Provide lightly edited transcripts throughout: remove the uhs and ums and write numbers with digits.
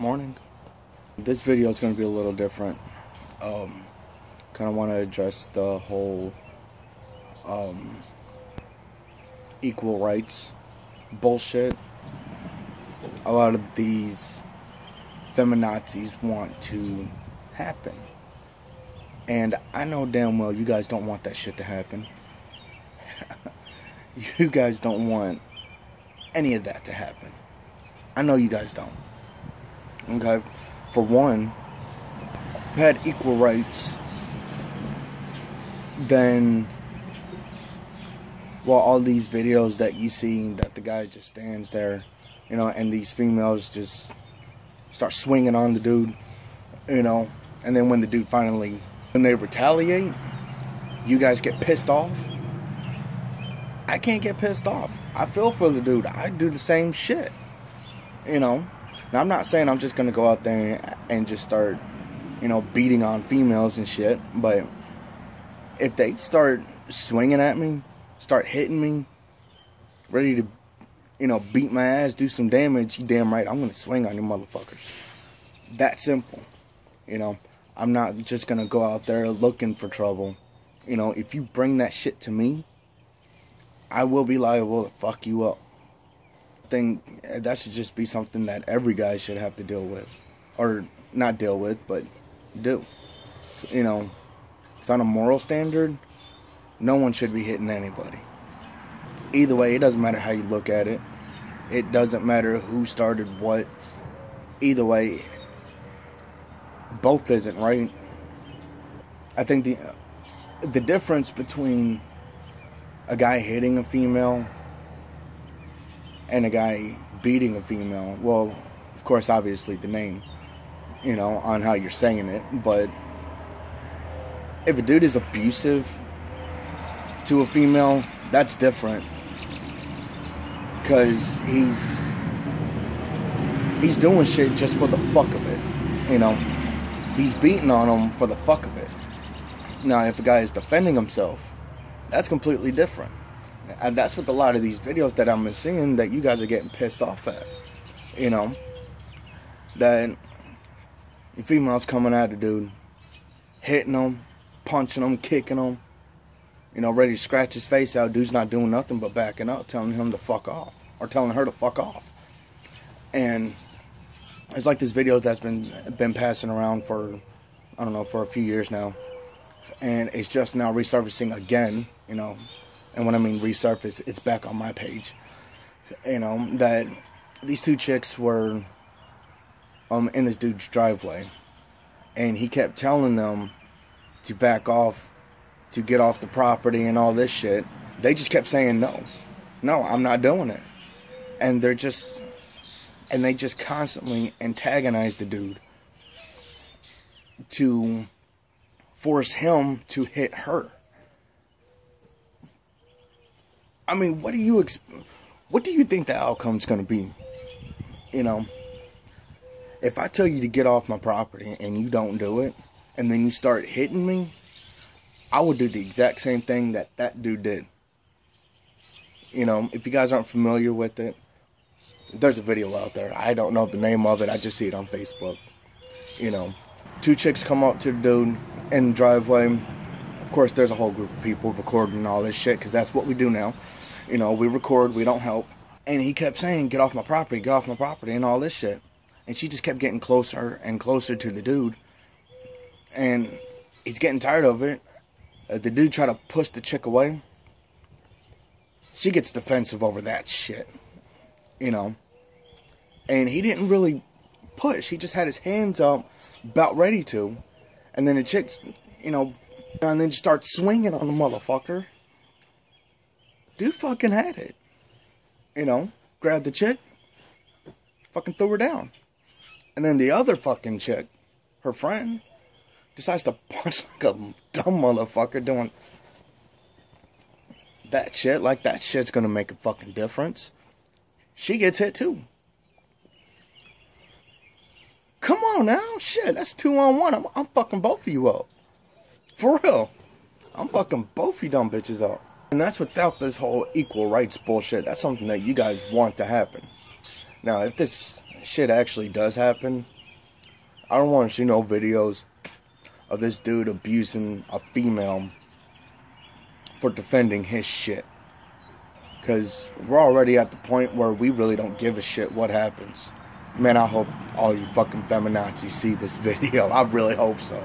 Morning. This video is going to be a little different. Kind of want to address the whole equal rights bullshit. A lot of these Femi-Nazis want to happen. And I know damn well you guys don't want that shit to happen. You guys don't want any of that to happen. I know you guys don't. Okay? For one, if we had equal rights, then, well, all these videos that you see that the guy just stands there, you know, and these females just start swinging on the dude, you know, and then when the dude finally, when they retaliate, you guys get pissed off. I can't get pissed off. I feel for the dude. I do the same shit, you know. Now, I'm not saying I'm just going to go out there and just start, you know, beating on females and shit. But if they start swinging at me, start hitting me, ready to, you know, beat my ass, do some damage, you damn right, I'm going to swing on you motherfuckers. That simple. You know, I'm not just going to go out there looking for trouble. You know, if you bring that shit to me, I will be liable to fuck you up. Think that should just be something that every guy should have to deal with, or not deal with, but do. You know, because on a moral standard, no one should be hitting anybody. Either way, it doesn't matter how you look at it. It doesn't matter who started what. Either way, both isn't right. I think the difference between a guy hitting a female and a guy beating a female, well, of course, obviously the name, you know, on how you're saying it, but if a dude is abusive to a female, that's different, because he's doing shit just for the fuck of it, you know, he's beating on them for the fuck of it. Now, if a guy is defending himself, that's completely different. And that's what a lot of these videos that I'm seeing that you guys are getting pissed off at. You know, that the female's coming at a dude, hitting him, punching him, kicking him, you know, ready to scratch his face out. Dude's not doing nothing but backing up, telling him to fuck off, or telling her to fuck off. And it's like this video that's been passing around for, I don't know, for a few years now. And it's just now resurfacing again, you know. And when I mean resurface, it's back on my page. You know, that these two chicks were in this dude's driveway. And he kept telling them to back off, to get off the property and all this shit. They just kept saying no. No, I'm not doing it. And they just constantly antagonize the dude to force him to hit her. I mean, what do you think the outcome's going to be? You know, if I tell you to get off my property and you don't do it, and then you start hitting me, I would do the exact same thing that dude did. You know, if you guys aren't familiar with it, there's a video out there. I don't know the name of it. I just see it on Facebook. You know, two chicks come up to the dude in the driveway. Of course, there's a whole group of people recording all this shit, because that's what we do now. You know, we record, we don't help. And he kept saying, get off my property, and all this shit. And she just kept getting closer and closer to the dude. And he's getting tired of it. The dude tried to push the chick away. She gets defensive over that shit. You know. And he didn't really push. He just had his hands up, about ready to. And then the chick, you know, and then just starts swinging on the motherfucker. Dude fucking had it. You know, grabbed the chick, fucking threw her down. And then the other fucking chick, her friend, decides to punch like a dumb motherfucker doing that shit. Like that shit's gonna make a fucking difference. She gets hit too. Come on now, shit, that's 2-on-1. I'm fucking both of you up. For real. I'm fucking both of you dumb bitches up. And that's without this whole equal rights bullshit. That's something that you guys want to happen. Now, if this shit actually does happen, I don't want to see no videos of this dude abusing a female for defending his shit. Because we're already at the point where we really don't give a shit what happens. Man, I hope all you fucking Femi-Nazis see this video. I really hope so.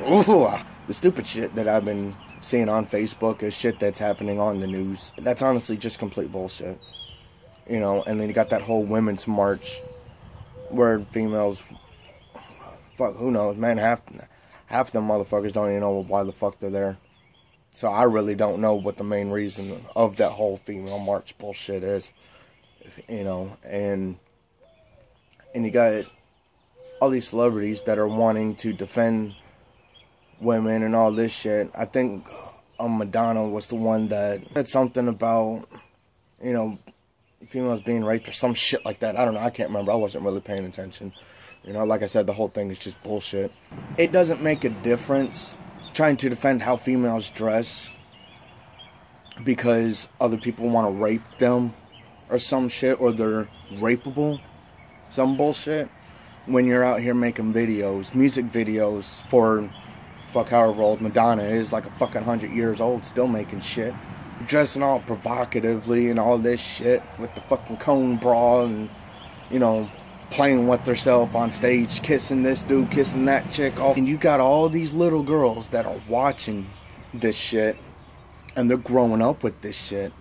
Ooh, the stupid shit that I've been seeing on Facebook is shit that's happening on the news. That's honestly just complete bullshit. You know, and then you got that whole women's march where females, fuck, who knows, man, half of them motherfuckers don't even know why the fuck they're there. So I really don't know what the main reason of that whole female march bullshit is. You know, and you got all these celebrities that are wanting to defend women and all this shit. I think Madonna was the one that said something about, you know, females being raped or some shit like that. I don't know. I can't remember. I wasn't really paying attention. You know, like I said, the whole thing is just bullshit. It doesn't make a difference trying to defend how females dress because other people want to rape them or some shit, or they're rapeable. Some bullshit. When you're out here making videos, music videos for fuck however old Madonna is, like a fucking 100 years old, still making shit. Dressing all provocatively and all this shit with the fucking cone bra and, you know, playing with herself on stage, kissing this dude, kissing that chick off. And you got all these little girls that are watching this shit and they're growing up with this shit.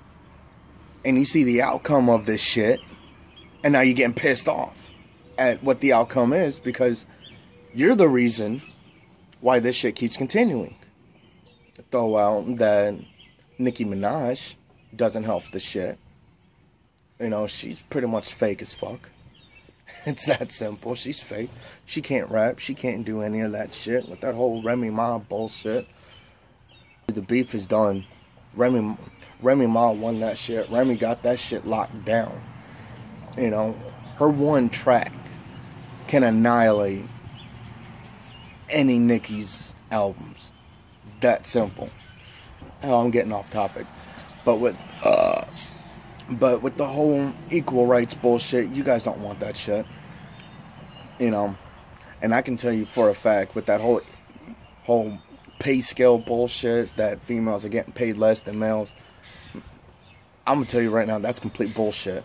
And you see the outcome of this shit and now you're getting pissed off at what the outcome is because you're the reason why this shit keeps continuing. Throw out that Nikki Minaj doesn't help the shit. You know, she's pretty much fake as fuck. It's that simple. She's fake. She can't rap. She can't do any of that shit with that whole Remy Ma bullshit. The beef is done. Remy Ma won that shit. Remy got that shit locked down. You know, her one track can annihilate any Nicki's albums. That simple. Oh, I'm getting off topic. But with the whole equal rights bullshit, you guys don't want that shit. You know, and I can tell you for a fact with that whole pay scale bullshit that females are getting paid less than males. I'm gonna tell you right now, that's complete bullshit.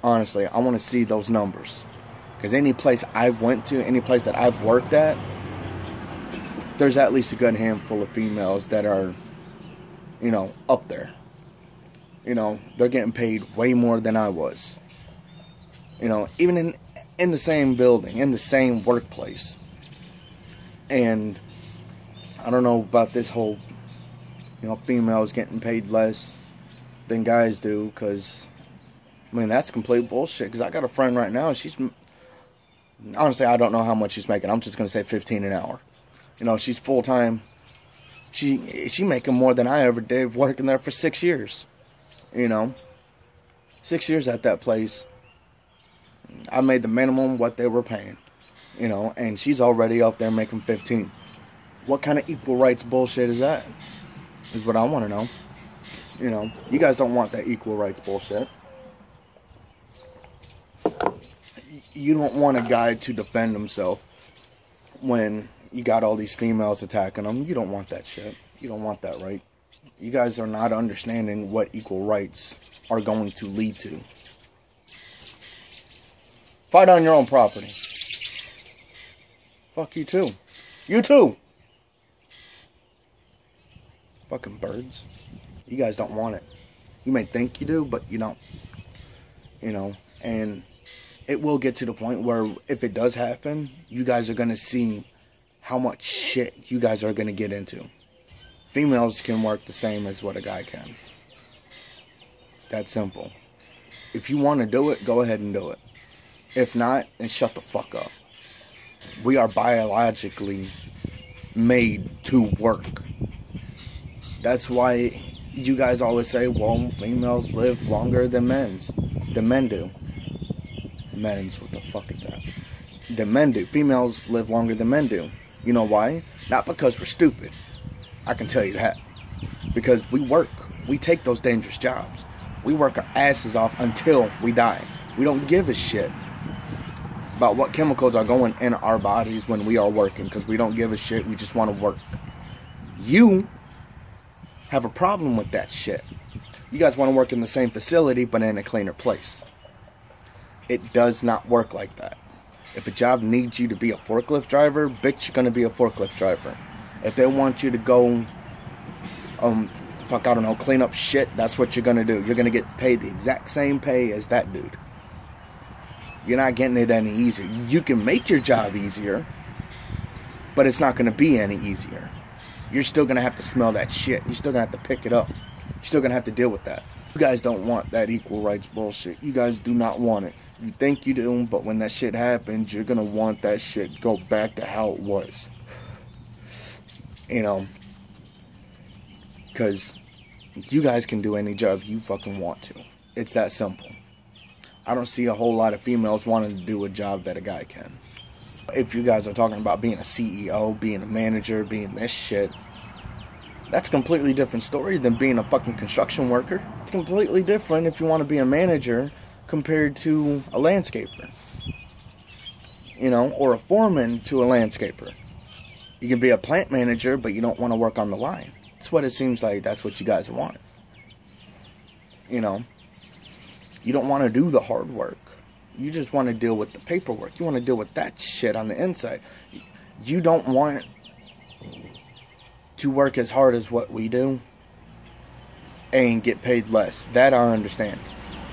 Honestly, I want to see those numbers. Because any place I've went to, any place that I've worked at, there's at least a good handful of females that are, you know, up there. You know, they're getting paid way more than I was. You know, even in the same building, in the same workplace. And I don't know about this whole, you know, females getting paid less than guys do, because, I mean, that's complete bullshit. Because I got a friend right now, she's, honestly, I don't know how much she's making. I'm just going to say $15 an hour. You know, she's full-time. She making more than I ever did working there for 6 years. You know, 6 years at that place. I made the minimum what they were paying. You know, and she's already up there making 15. What kind of equal rights bullshit is that? Is what I want to know. You know, you guys don't want that equal rights bullshit. You don't want a guy to defend himself when you got all these females attacking him. You don't want that shit. You don't want that, right? You guys are not understanding what equal rights are going to lead to. Fight on your own property. Fuck you too. You too. Fucking birds. You guys don't want it. You may think you do, but you don't. You know, and it will get to the point where if it does happen, you guys are going to see how much shit you guys are going to get into. Females can work the same as what a guy can. That simple. If you want to do it, go ahead and do it. If not, then shut the fuck up. We are biologically made to work. That's why you guys always say, well, females live longer than men do. Men's, what the fuck is that? Than men do. Females live longer than men do. You know why? Not because we're stupid. I can tell you that. Because we work. We take those dangerous jobs. We work our asses off until we die. We don't give a shit. about what chemicals are going in our bodies when we are working, because we don't give a shit. We just want to work. You have a problem with that shit. You guys want to work in the same facility, but in a cleaner place. It does not work like that. If a job needs you to be a forklift driver, bitch, you're going to be a forklift driver. If they want you to go, clean up shit, that's what you're going to do. You're going to get paid the exact same pay as that dude. You're not getting it any easier. You can make your job easier, but it's not going to be any easier. You're still going to have to smell that shit. You're still going to have to pick it up. You're still going to have to deal with that. You guys don't want that equal rights bullshit. You guys do not want it. You think you do, but when that shit happens, you're going to want that shit to go back to how it was. You know, because you guys can do any job you fucking want to. It's that simple. I don't see a whole lot of females wanting to do a job that a guy can. If you guys are talking about being a CEO, being a manager, being this shit, that's a completely different story than being a fucking construction worker. It's completely different if you want to be a manager compared to a landscaper. You know, or a foreman to a landscaper. You can be a plant manager, but you don't want to work on the line. That's what it seems like. That's what you guys want. You know, you don't want to do the hard work. You just want to deal with the paperwork. You want to deal with that shit on the inside. You don't want to work as hard as what we do and get paid less. That I understand.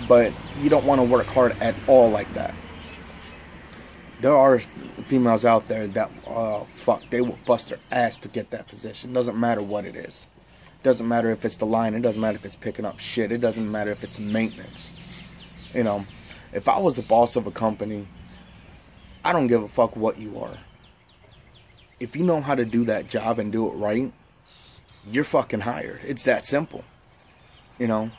But you don't want to work hard at all like that. There are females out there that, they will bust their ass to get that position. Doesn't matter what it is. Doesn't matter if it's the line. It doesn't matter if it's picking up shit. It doesn't matter if it's maintenance. You know, if I was the boss of a company, I don't give a fuck what you are. If you know how to do that job and do it right, you're fucking hired. It's that simple. You know,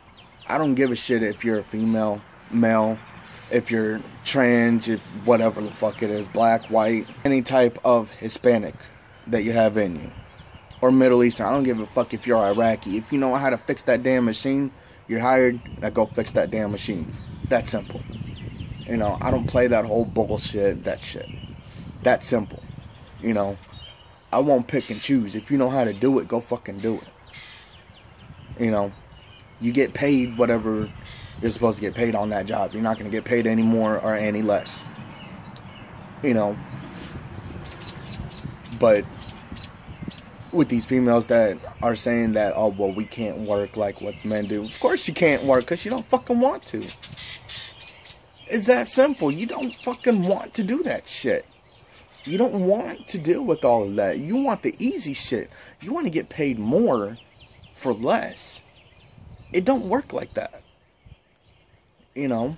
I don't give a shit if you're a female, male, if you're trans, if whatever the fuck it is, black, white, any type of Hispanic that you have in you. Or Middle Eastern. I don't give a fuck if you're Iraqi. If you know how to fix that damn machine, you're hired. Now go fix that damn machine. That simple. You know, I don't play that whole bullshit, that shit. That simple. You know, I won't pick and choose. If you know how to do it, go fucking do it. You know, you get paid whatever you're supposed to get paid on that job. You're not going to get paid any more or any less. You know, but with these females that are saying that, oh, well, we can't work like what men do. Of course you can't work because you don't fucking want to. It's that simple. You don't fucking want to do that shit. You don't want to deal with all of that. You want the easy shit. You want to get paid more for less. It don't work like that. You know,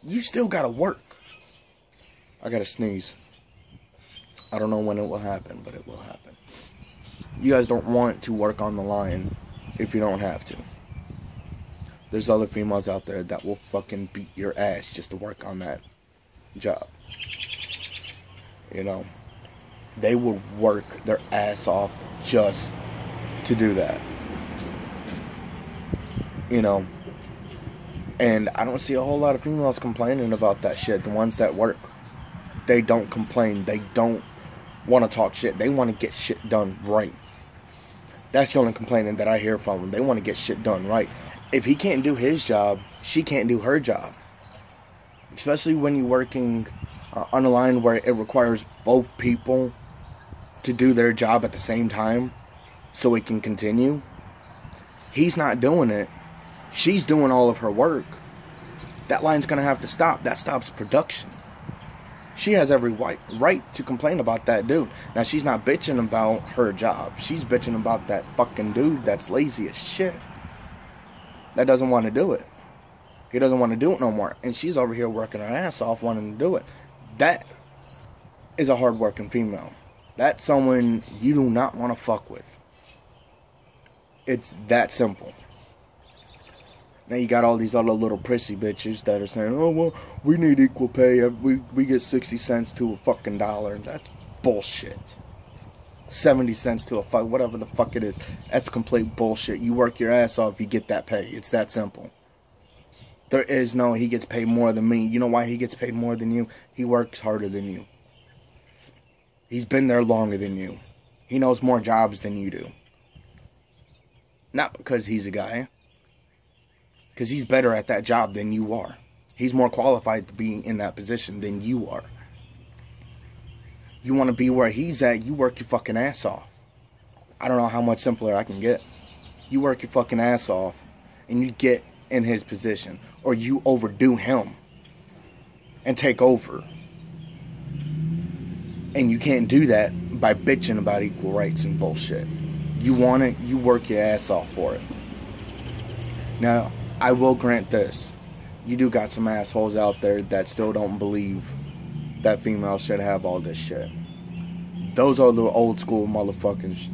you still gotta work. I gotta sneeze. I don't know when it will happen, but it will happen. You guys don't want to work on the line if you don't have to. There's other females out there that will fucking beat your ass just to work on that job. You know, they will work their ass off just to do that. You know, and I don't see a whole lot of females complaining about that shit. The ones that work, they don't complain. They don't want to talk shit. They want to get shit done right. That's the only complaining that I hear from them. They want to get shit done right. If he can't do his job, she can't do her job. Especially when you're working on a line where it requires both people to do their job at the same time so it can continue. He's not doing it. She's doing all of her work. That line's going to have to stop. That stops production. She has every right to complain about that dude. Now, she's not bitching about her job. She's bitching about that fucking dude that's lazy as shit. That doesn't want to do it. He doesn't want to do it no more. And she's over here working her ass off wanting to do it. That is a hard-working female. That's someone you do not want to fuck with. It's that simple. Now you got all these other little prissy bitches that are saying, oh, well, we need equal pay. We get 60 cents to a fucking dollar. That's bullshit. 70 cents to a fuck, whatever the fuck it is. That's complete bullshit. You work your ass off, you get that pay. It's that simple. There is no, he gets paid more than me. You know why he gets paid more than you? He works harder than you. He's been there longer than you. He knows more jobs than you do. Not because he's a guy. Because he's better at that job than you are. He's more qualified to be in that position than you are. You want to be where he's at, you work your fucking ass off. I don't know how much simpler I can get. You work your fucking ass off and you get in his position. Or you overdo him and take over. And you can't do that by bitching about equal rights and bullshit. You want it, you work your ass off for it. Now, I will grant this. You do got some assholes out there that still don't believe that females should have all this shit. Those are the old school motherfuckers.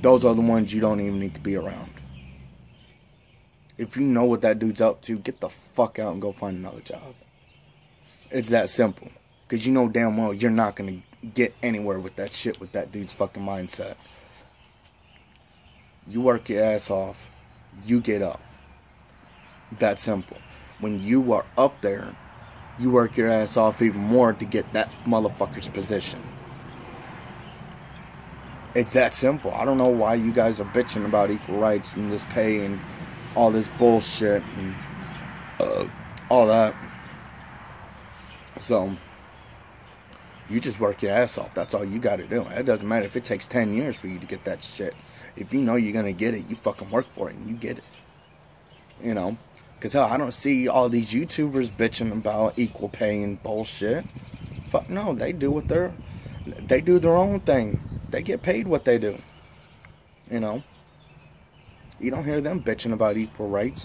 Those are the ones you don't even need to be around. If you know what that dude's up to, get the fuck out and go find another job. It's that simple. Because you know damn well you're not going to get anywhere with that shit, with that dude's fucking mindset. You work your ass off. You get up. That simple. When you are up there, you work your ass off even more to get that motherfucker's position. It's that simple. I don't know why you guys are bitching about equal rights and this pay and all this bullshit and all that. So, you just work your ass off. That's all you got to do. It doesn't matter if it takes 10 years for you to get that shit. If you know you're going to get it, you fucking work for it and you get it. You know? Because hell, I don't see all these YouTubers bitching about equal pay and bullshit. Fuck no, they do their own thing. They get paid what they do. You know? You don't hear them bitching about equal rights.